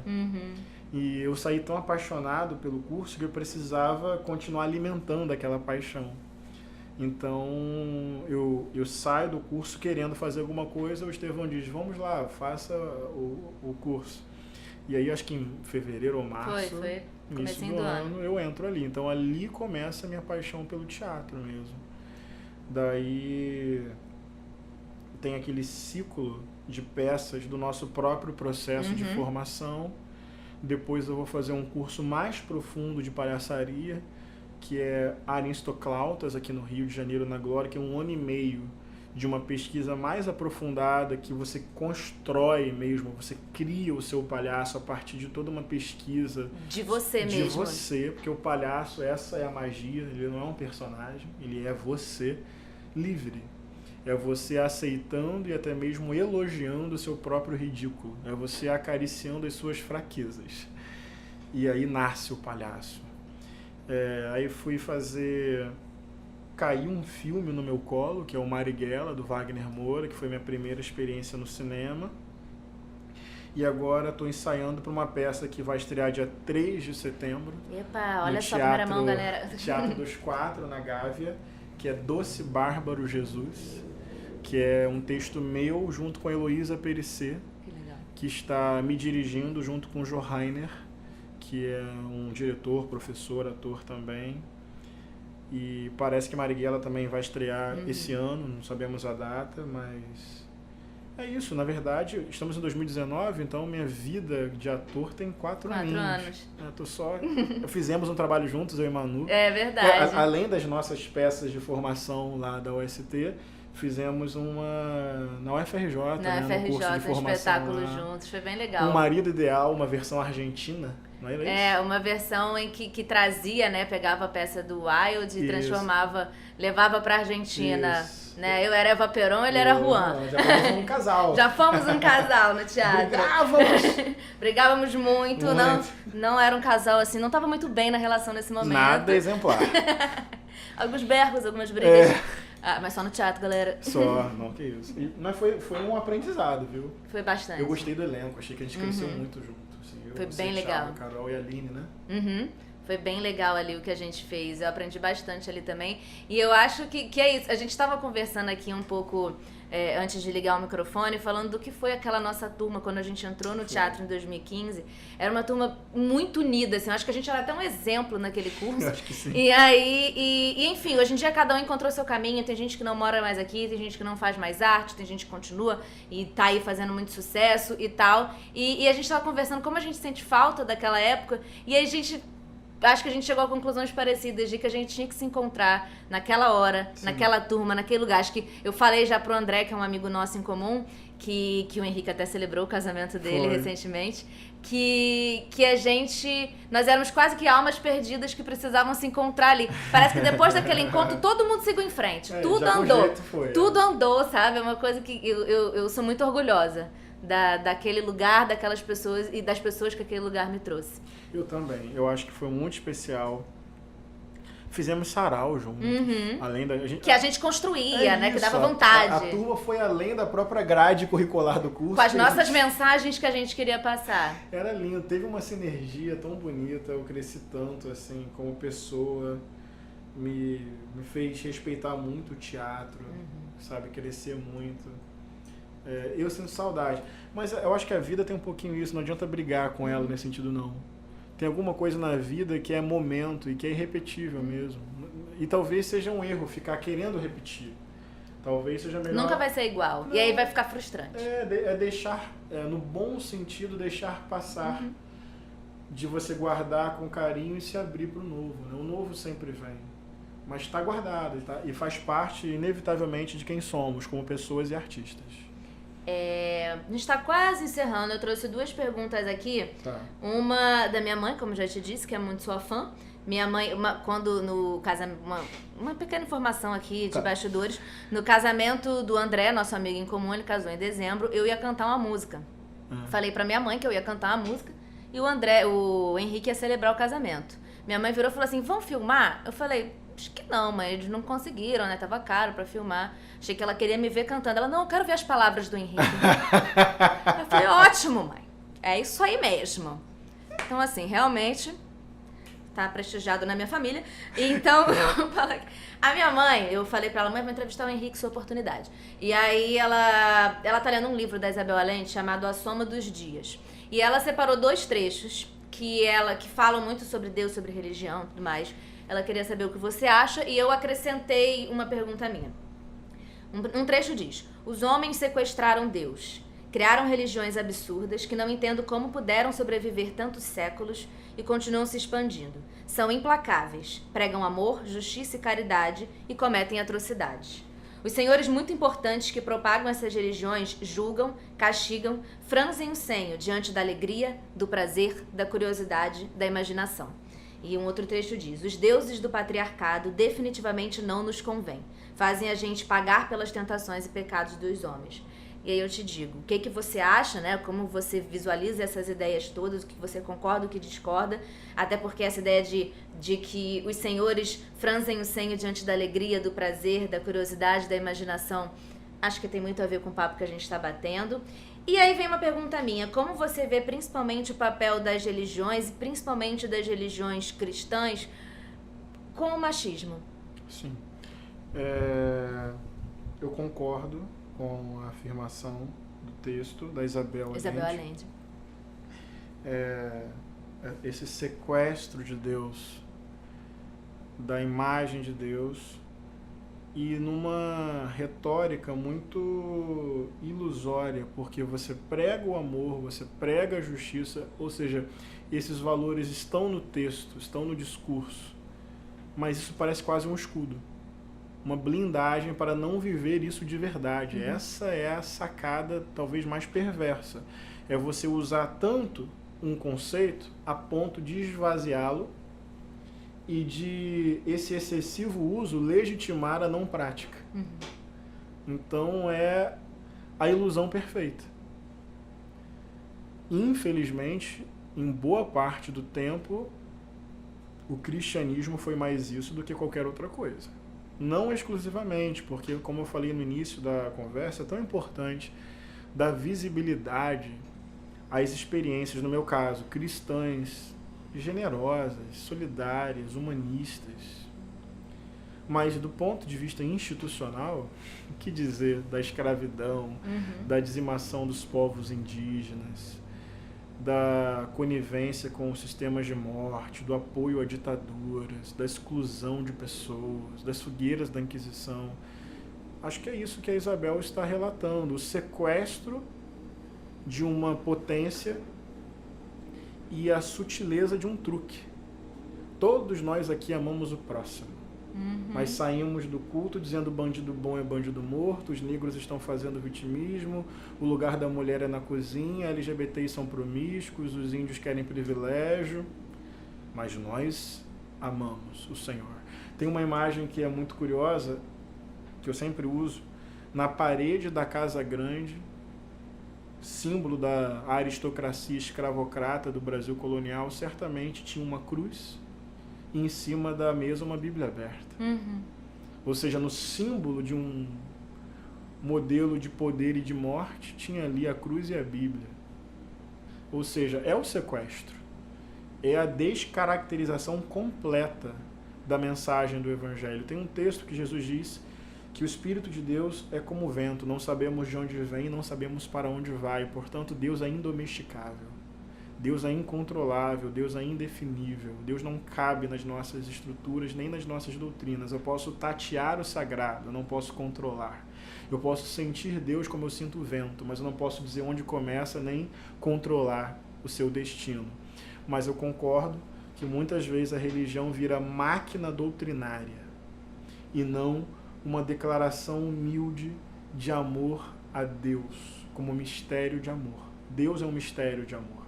E eu saí tão apaixonado pelo curso que eu precisava continuar alimentando aquela paixão. Então, eu saio do curso querendo fazer alguma coisa, o Estevão diz, vamos lá, faça o curso. E aí, acho que em fevereiro ou março,
foi
início do ano, eu entro ali. Então, ali começa a minha paixão pelo teatro mesmo. Daí, tem aquele ciclo de peças do nosso próprio processo de formação. Depois eu vou fazer um curso mais profundo de palhaçaria, que é Aristoclautas, aqui no Rio de Janeiro, na Glória, que é 1 ano e meio de uma pesquisa mais aprofundada, que você constrói mesmo, você cria o seu palhaço a partir de toda uma pesquisa.
De você
de
mesmo.
De você, porque o palhaço, essa é a magia, ele não é um personagem, ele é você livre. É você aceitando e até mesmo elogiando o seu próprio ridículo. É você acariciando as suas fraquezas. E aí nasce o palhaço. Aí fui fazer... Caiu um filme no meu colo, que é o Marighella, do Wagner Moura, que foi minha primeira experiência no cinema. E agora estou ensaiando para uma peça que vai estrear dia 3 de setembro.
Epa, olha só a primeira mão, galera.
Teatro dos Quatro, na Gávea, que é Doce Bárbaro Jesus, que é um texto meu junto com a Heloísa Perissé, que está me dirigindo junto com o Joe Rainer, que é um diretor, professor, ator também. E parece que Marighella também vai estrear esse ano, não sabemos a data, mas é isso. Na verdade, estamos em 2019, então minha vida de ator tem 4 anos. Fizemos um trabalho juntos, eu e Manu.
É verdade.
Além das nossas peças de formação lá da UST, fizemos uma na UFRJ,
no curso de formação, espetáculo juntos, foi bem legal.
Um Marido Ideal, uma versão argentina, não é isso?
Uma versão em que trazia, né, pegava a peça do Wilde e transformava, levava pra Argentina, né? Eu era Eva Perón, ele era Juan.
Já fomos um casal.
Já fomos um casal no teatro. Brigávamos muito. Não era um casal assim, não tava muito bem na relação nesse momento.
Nada exemplar.
Alguns berros, algumas brigas. Mas só no teatro, galera.
Só, não, que isso. Mas foi um aprendizado, viu?
Foi bastante.
Eu gostei do elenco, achei que a gente cresceu muito junto. Assim,
foi bem legal.
A Carol e a Aline, né?
Foi bem legal ali o que a gente fez. Eu aprendi bastante ali também. E eu acho que é isso. A gente estava conversando aqui um pouco antes de ligar o microfone, falando do que foi aquela nossa turma quando a gente entrou no teatro em 2015. Era uma turma muito unida, assim. Eu acho que a gente era até um exemplo naquele curso.
Acho que sim.
E aí, enfim, hoje em dia cada um encontrou seu caminho. Tem gente que não mora mais aqui, tem gente que não faz mais arte, tem gente que continua e tá aí fazendo muito sucesso e tal. E a gente tava conversando como a gente sente falta daquela época. E aí acho que a gente chegou a conclusões parecidas de que a gente tinha que se encontrar naquela hora, naquela turma, naquele lugar. Acho que eu falei já pro André, que é um amigo nosso em comum, que o Henrique até celebrou o casamento dele recentemente, que nós éramos quase que almas perdidas que precisavam se encontrar ali. Parece que depois daquele encontro todo mundo seguiu em frente, tudo andou, tudo andou, sabe? É uma coisa que eu sou muito orgulhosa daquele lugar, daquelas pessoas e das pessoas que aquele lugar me trouxe.
Eu também. Eu acho que foi muito especial. Fizemos sarau juntos. Além da gente,
que a gente construía, né? Que dava vontade.
A turma foi além da própria grade curricular do curso.
Com as nossas mensagens que a gente queria passar.
Era lindo. Teve uma sinergia tão bonita. Eu cresci tanto, assim, como pessoa. Me fez respeitar muito o teatro, sabe? Crescer muito. Eu sinto saudade. Mas eu acho que a vida tem um pouquinho isso. Não adianta brigar com ela nesse sentido, não. Tem alguma coisa na vida que é momento e que é irrepetível mesmo. E talvez seja um erro ficar querendo repetir. Talvez seja melhor...
Nunca vai ser igual. Não. E aí vai ficar frustrante.
É deixar, no bom sentido, deixar passar. De você guardar com carinho e se abrir para o novo. Né? O novo sempre vem. Mas está guardado e faz parte, inevitavelmente, de quem somos, como pessoas e artistas.
A gente está quase encerrando. Eu trouxe 2 perguntas aqui.
Tá.
Uma da minha mãe, como já te disse, que é muito sua fã. Minha mãe, quando no casamento, uma pequena informação aqui de bastidores, no casamento do André, nosso amigo em comum, ele casou em dezembro, eu ia cantar uma música. Falei pra minha mãe que eu ia cantar uma música e o Henrique ia celebrar o casamento. Minha mãe virou e falou assim: vamos filmar? Eu falei: acho que não, mãe, eles não conseguiram, né? Tava caro pra filmar. Achei que ela queria me ver cantando. Ela: não, eu quero ver as palavras do Henrique. Eu falei: ótimo, mãe. É isso aí mesmo. Então, assim, realmente tá prestigiado na minha família. Então, a minha mãe, eu falei pra ela: mãe, vou entrevistar o Henrique, sua oportunidade. E aí ela tá lendo um livro da Isabel Allende chamado A Soma dos Dias. E ela separou 2 trechos que falam muito sobre Deus, sobre religião e tudo mais. Ela queria saber o que você acha e eu acrescentei uma pergunta minha. Um trecho diz: os homens sequestraram Deus, criaram religiões absurdas que não entendo como puderam sobreviver tantos séculos e continuam se expandindo. São implacáveis, pregam amor, justiça e caridade e cometem atrocidades. Os senhores muito importantes que propagam essas religiões julgam, castigam, franzem o senho diante da alegria, do prazer, da curiosidade, da imaginação. E um outro trecho diz: os deuses do patriarcado definitivamente não nos convêm. Fazem a gente pagar pelas tentações e pecados dos homens. E aí eu te digo, o que você acha, né? Como você visualiza essas ideias todas, o que você concorda, o que discorda, até porque essa ideia de que os senhores franzem o senho diante da alegria, do prazer, da curiosidade, da imaginação, acho que tem muito a ver com o papo que a gente está batendo. E aí vem uma pergunta minha, como você vê principalmente o papel das religiões, e principalmente das religiões cristãs, com o machismo?
Sim. Eu concordo com a afirmação do texto da Isabel
Allende.
Esse sequestro de Deus, da imagem de Deus, e numa retórica muito ilusória, porque você prega o amor, você prega a justiça, ou seja, esses valores estão no texto, estão no discurso, mas isso parece quase um escudo, uma blindagem para não viver isso de verdade. Essa é a sacada talvez mais perversa. É você usar tanto um conceito a ponto de esvaziá-lo e de esse excessivo uso legitimar a não prática. Então é a ilusão perfeita. Infelizmente, em boa parte do tempo, o cristianismo foi mais isso do que qualquer outra coisa. Não exclusivamente, porque, como eu falei no início da conversa, é tão importante dar visibilidade às experiências, no meu caso, cristãs, generosas, solidárias, humanistas. Mas, do ponto de vista institucional, o que dizer da escravidão, da dizimação dos povos indígenas, da conivência com os sistemas de morte, do apoio a ditaduras, da exclusão de pessoas, das fogueiras da Inquisição. Acho que é isso que a Isabel está relatando, o sequestro de uma potência e a sutileza de um truque. Todos nós aqui amamos o próximo, mas saímos do culto dizendo bandido bom é bandido morto, os negros estão fazendo vitimismo, o lugar da mulher é na cozinha, LGBTs são promíscuos, os índios querem privilégio, mas nós amamos o Senhor. Tem uma imagem que é muito curiosa, que eu sempre uso, na parede da Casa Grande, símbolo da aristocracia escravocrata do Brasil colonial, certamente tinha uma cruz e em cima da mesa uma Bíblia aberta. Ou seja, no símbolo de um modelo de poder e de morte, tinha ali a cruz e a Bíblia. Ou seja, é o sequestro. É a descaracterização completa da mensagem do Evangelho. Tem um texto que Jesus diz que o Espírito de Deus é como o vento, não sabemos de onde vem, não sabemos para onde vai, portanto Deus é indomesticável. Deus é incontrolável, Deus é indefinível, Deus não cabe nas nossas estruturas nem nas nossas doutrinas. Eu posso tatear o sagrado, eu não posso controlar. Eu posso sentir Deus como eu sinto o vento, mas eu não posso dizer onde começa nem controlar o seu destino. Mas eu concordo que muitas vezes a religião vira máquina doutrinária e não uma declaração humilde de amor a Deus, como mistério de amor. Deus é um mistério de amor.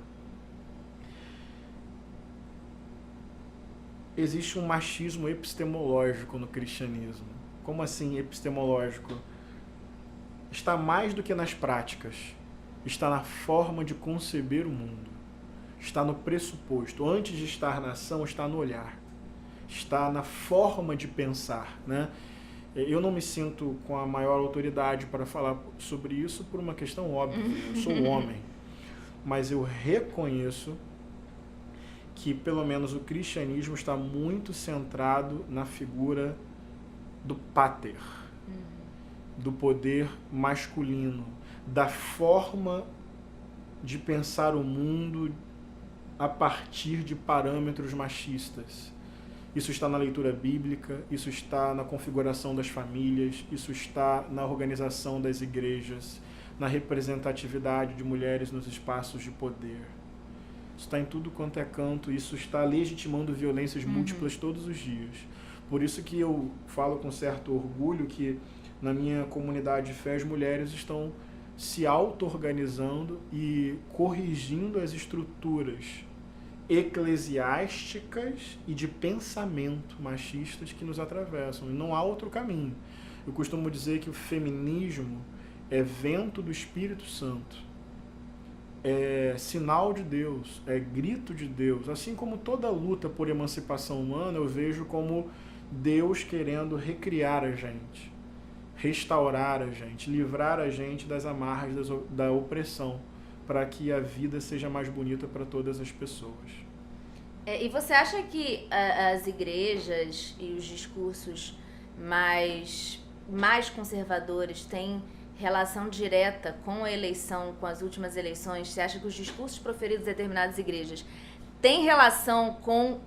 Existe um machismo epistemológico no cristianismo. Como assim epistemológico? Está mais do que nas práticas. Está na forma de conceber o mundo. Está no pressuposto. Antes de estar na ação, está no olhar. Está na forma de pensar, né? Eu não me sinto com a maior autoridade para falar sobre isso por uma questão óbvia. Eu sou homem. Mas eu reconheço que pelo menos o cristianismo está muito centrado na figura do pater, do poder masculino, da forma de pensar o mundo a partir de parâmetros machistas. Isso está na leitura bíblica, isso está na configuração das famílias, isso está na organização das igrejas, na representatividade de mulheres nos espaços de poder. Isso está em tudo quanto é canto, isso está legitimando violências múltiplas todos os dias. Por isso que eu falo com certo orgulho que Na minha comunidade de fé, as mulheres estão se auto-organizando e corrigindo as estruturas eclesiásticas e de pensamento machistas que nos atravessam. E não há outro caminho. Eu costumo dizer que o feminismo é vento do Espírito Santo, é sinal de Deus, é grito de Deus. Assim como toda luta por emancipação humana, eu vejo como Deus querendo recriar a gente, restaurar a gente, livrar a gente das amarras da opressão, para que a vida seja mais bonita para todas as pessoas.
E você acha que as igrejas e os discursos mais conservadores têm relação direta com a eleição, com as últimas eleições? Você acha que os discursos proferidos em determinadas igrejas têm relação com,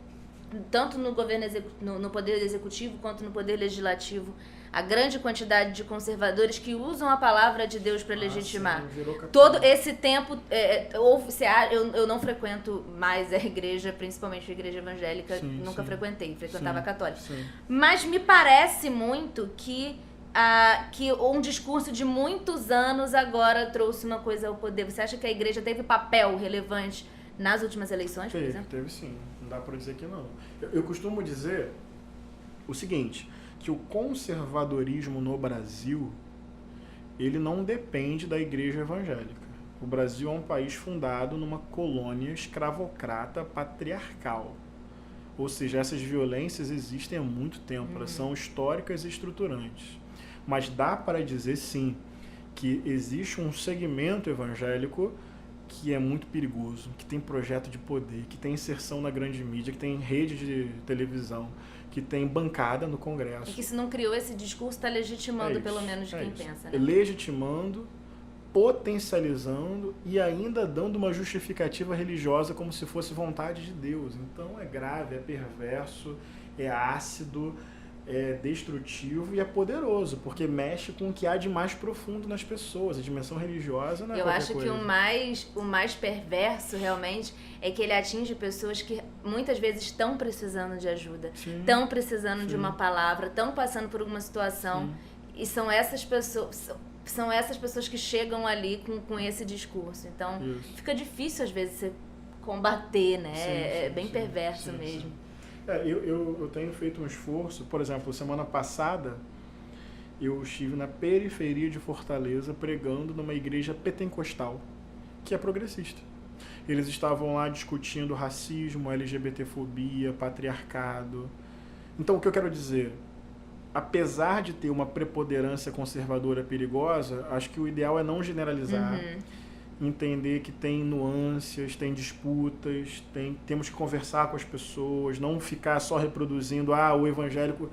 tanto no governo no poder executivo quanto no poder legislativo, a grande quantidade de conservadores que usam a palavra de Deus para legitimar?
Sim,
todo esse tempo, eu não frequento mais a igreja, principalmente a igreja evangélica, nunca frequentava a católica.
Sim.
Mas me parece muito que um discurso de muitos anos agora trouxe uma coisa ao poder. Você acha que a igreja teve papel relevante nas últimas eleições, por exemplo?
Teve sim, não dá para dizer que não. Eu costumo dizer o seguinte, que o conservadorismo no Brasil, ele não depende da igreja evangélica. O Brasil é um país fundado numa colônia escravocrata patriarcal. Ou seja, essas violências existem há muito tempo, elas são históricas e estruturantes. Mas dá para dizer, sim, que existe um segmento evangélico que é muito perigoso, que tem projeto de poder, que tem inserção na grande mídia, que tem rede de televisão, que tem bancada no Congresso.
E que se não criou esse discurso, está legitimando pelo menos de quem pensa, né?
Legitimando, potencializando e ainda dando uma justificativa religiosa como se fosse vontade de Deus. Então é grave, é perverso, é ácido, é destrutivo e é poderoso, porque mexe com o que há de mais profundo nas pessoas. A dimensão religiosa não é qualquer coisa.
Eu acho que o mais perverso realmente é que ele atinge pessoas que muitas vezes estão precisando de ajuda, estão precisando de uma palavra, estão passando por uma situação, e são essas pessoas que chegam ali com esse discurso. Então fica difícil às vezes você combater, né? É bem perverso mesmo.
Eu tenho feito um esforço. Por exemplo, semana passada eu estive na periferia de Fortaleza pregando numa igreja pentecostal que é progressista. Eles estavam lá discutindo racismo, LGBTfobia, patriarcado. Então o que eu quero dizer, apesar de ter uma preponderância conservadora perigosa, acho que o ideal é não generalizar, entender que tem nuances, tem disputas, temos que conversar com as pessoas, não ficar só reproduzindo o evangélico,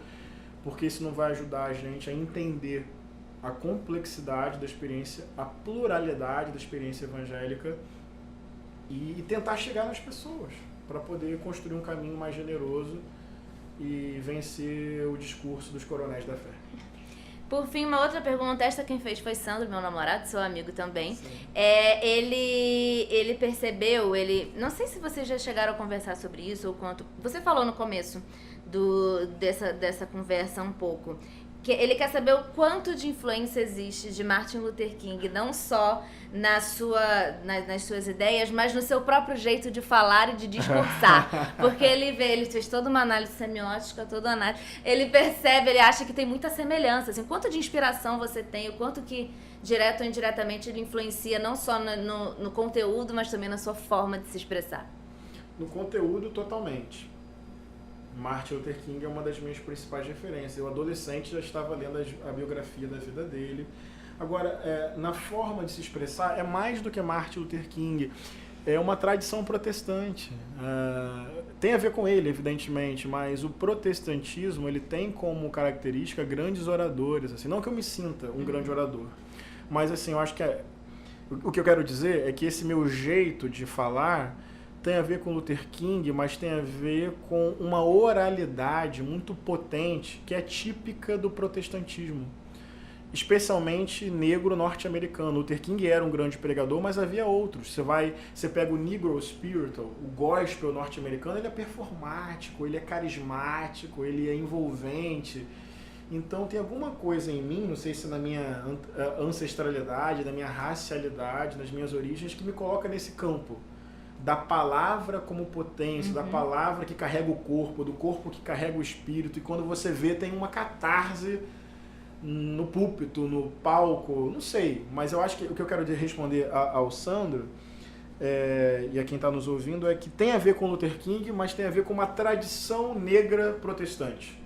porque isso não vai ajudar a gente a entender a complexidade da experiência, a pluralidade da experiência evangélica e tentar chegar nas pessoas para poder construir um caminho mais generoso e vencer o discurso dos coronéis da fé.
Por fim, uma outra pergunta, esta quem fez foi Sandro, meu namorado, seu amigo também. Ele percebeu, não sei se vocês já chegaram a conversar sobre isso ou quanto. Você falou no começo dessa conversa um pouco, que ele quer saber o quanto de influência existe de Martin Luther King, não só nas suas ideias, mas no seu próprio jeito de falar e de discursar. Porque ele fez toda uma análise semiótica, toda uma análise. Ele percebe, ele acha que tem muita semelhança. Assim, quanto de inspiração você tem, o quanto que, direto ou indiretamente, ele influencia não só no conteúdo, mas também na sua forma de se expressar.
No conteúdo, totalmente. Martin Luther King é uma das minhas principais referências. Eu, adolescente, já estava lendo a biografia da vida dele. Agora, na forma de se expressar, é mais do que Martin Luther King. É uma tradição protestante. Tem a ver com ele, evidentemente, mas o protestantismo ele tem como característica grandes oradores. Assim, não que eu me sinta um grande orador, mas assim, eu acho que o que eu quero dizer é que esse meu jeito de falar tem a ver com Luther King, mas tem a ver com uma oralidade muito potente que é típica do protestantismo, especialmente negro norte-americano. Luther King era um grande pregador, mas havia outros. Você pega o Negro Spiritual, o gospel norte-americano, ele é performático, ele é carismático, ele é envolvente. Então tem alguma coisa em mim, não sei se na minha ancestralidade, na minha racialidade, nas minhas origens, que me coloca nesse campo da palavra como potência, da palavra que carrega o corpo, do corpo que carrega o espírito. E quando você vê, tem uma catarse no púlpito, no palco, não sei. Mas eu acho que o que eu quero responder ao Sandro e a quem está nos ouvindo é que tem a ver com Luther King, mas tem a ver com uma tradição negra protestante,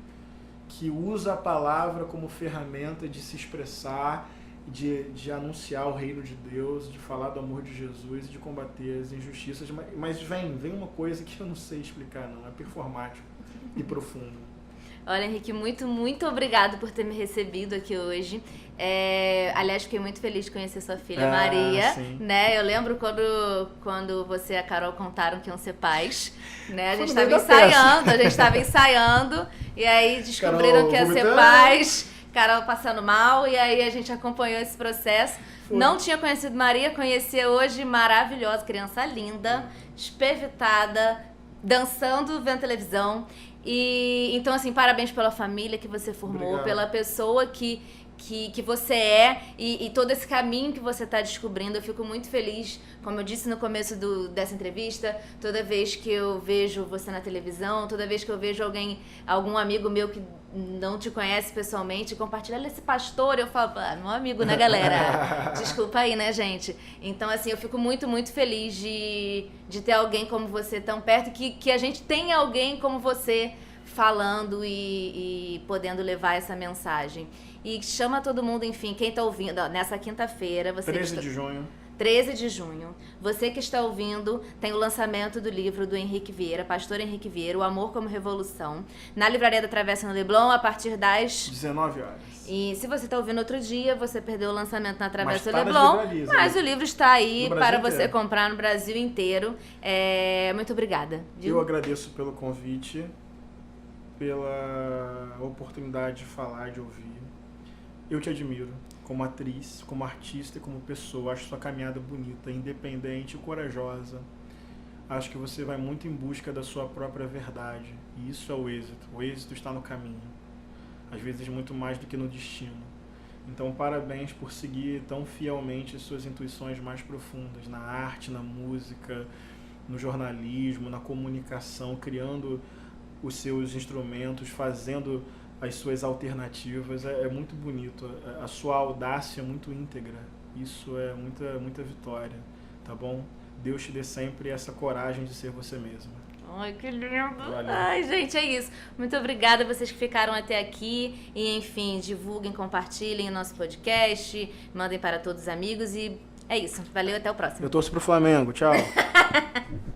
que usa a palavra como ferramenta de se expressar, de anunciar o reino de Deus, de falar do amor de Jesus e de combater as injustiças. Mas vem uma coisa que eu não sei explicar, não. É performático e profundo.
Olha, Henrique, muito obrigado por ter me recebido aqui hoje. Aliás, fiquei muito feliz de conhecer sua filha, Maria.
Sim.
Né? Eu lembro quando você e a Carol contaram que iam ser pais. Né? A gente estava ensaiando, e aí descobriram que ia ser pais. Carol passando mal, e aí a gente acompanhou esse processo. Não tinha conhecido Maria, conheci hoje, maravilhosa, criança linda, espervitada, dançando, vendo televisão. E então, assim, parabéns pela família que você formou,
Obrigado.
pela pessoa que você é e todo esse caminho que você está descobrindo. Eu fico muito feliz, como eu disse no começo dessa entrevista, toda vez que eu vejo você na televisão, toda vez que eu vejo algum amigo meu que não te conhece pessoalmente, compartilha esse pastor, eu falo, meu amigo, né, galera? Desculpa aí, né, gente? Então, assim, eu fico muito feliz de ter alguém como você tão perto, que a gente tenha alguém como você falando e podendo levar essa mensagem. E chama todo mundo, enfim, quem tá ouvindo, nessa quinta-feira...
13 de junho.
13 de junho. Você que está ouvindo, tem o lançamento do livro do Henrique Vieira, pastor Henrique Vieira, O Amor como Revolução, na Livraria da Travessa no Leblon, a partir das
19 horas.
E se você está ouvindo outro dia, você perdeu o lançamento na Travessa do
Mas tá
Leblon, mas o livro está aí para você
inteiro.
comprar no Brasil inteiro. Muito obrigada.
Eu agradeço pelo convite, pela oportunidade de falar, de ouvir. Eu te admiro como atriz, como artista e como pessoa. Acho sua caminhada bonita, independente e corajosa. Acho que você vai muito em busca da sua própria verdade. E isso é o êxito. O êxito está no caminho. Às vezes muito mais do que no destino. Então, parabéns por seguir tão fielmente as suas intuições mais profundas na arte, na música, no jornalismo, na comunicação, criando os seus instrumentos, fazendo as suas alternativas. É muito bonito. A sua audácia é muito íntegra. Isso é muita vitória, tá bom? Deus te dê sempre essa coragem de ser você mesma.
Ai, que lindo.
Valeu.
Ai, gente, é isso. Muito obrigada a vocês que ficaram até aqui. E, enfim, divulguem, compartilhem o nosso podcast, mandem para todos os amigos. E é isso. Valeu, até o próximo.
Eu torço pro Flamengo. Tchau.